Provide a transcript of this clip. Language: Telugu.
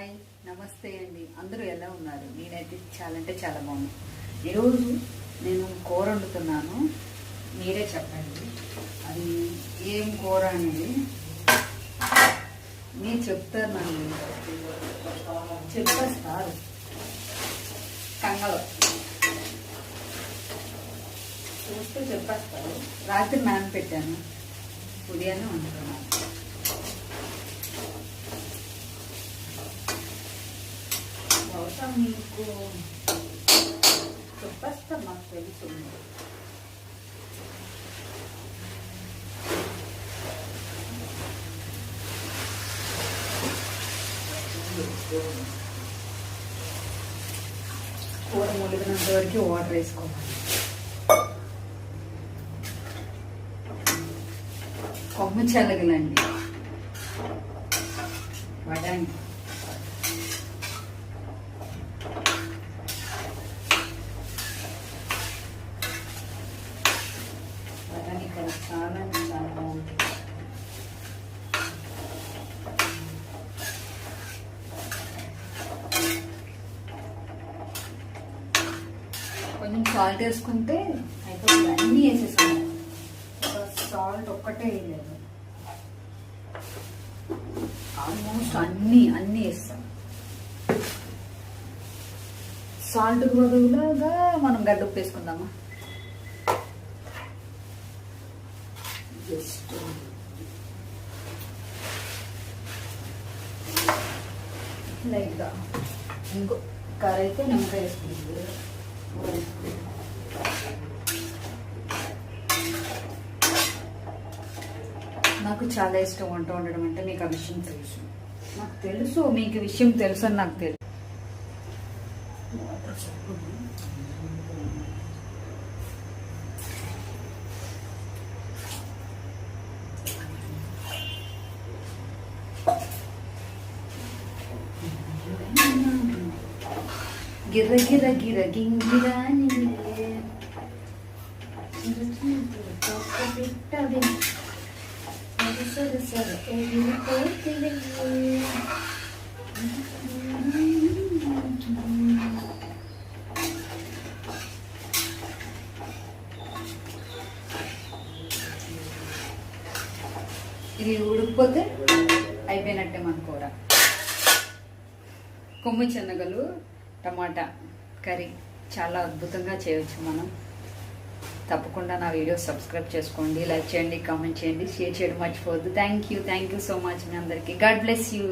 హాయ్ నమస్తే అండి. అందరూ ఎలా ఉన్నారు? నేనైతే చాలా అంటే చాలా బాగున్నాను. ఈరోజు నేను కూర వండుతున్నాను. మీరే చెప్పండి అది ఏం కూర అనేది. మీరు చెప్తారు, నన్ను చెప్పేస్తారు. కంగలు చూస్తే చెప్పేస్తారు. రాత్రి నానబెట్టాను, ఉదయాన్నే వండుతున్నాను. బహుశా మీకు చెప్పేస్తారు, నాకు తెలుసు. కూర ములిగినంత వరకు వాటర్ వేసుకోవాలి. కొమ్ము చెల్లగలండి వడండి. వడాని ఇక్కడ చాలా చాలా బాగుంటుంది. కొంచెం సాల్ట్ వేసుకుంటే అయిపోతుంది. అన్నీ వేసేసాము, సాల్ట్ ఒక్కటే వేయలేదు. ఆల్మోస్ట్ అన్నీ వేస్తాం. సాల్ట్ బదులుగా మనం గడ్డ ఉప్పు వేసుకుందామా? జస్ట్ లైట్గా ఇంకో కర్రీ అయితే నిమ్మకాయ వేసుకుంటుంది. నాకు చాలా ఇష్టం వంట వండడం అంటే. మీకు ఆ విషయం తెలుసు, నాకు తెలుసు. మీకు విషయం తెలుసు అని నాకు తెలుసు. గిర్ర గిర్ర గిర్ర గింగిరా ఇది ఉడికిపోతే అయిపోయినట్టే మన కూర. కొమ్ము శనగలు టమాటా కర్రీ చాలా అద్భుతంగా చేయవచ్చు మనం. తప్పకుండా నా వీడియో సబ్స్క్రైబ్ చేసుకోండి, లైక్ చేయండి, కామెంట్ చేయండి, షేర్ చేయడం మర్చిపోవద్దు. థ్యాంక్ యూ సో మచ్ మీ అందరికీ. God bless you.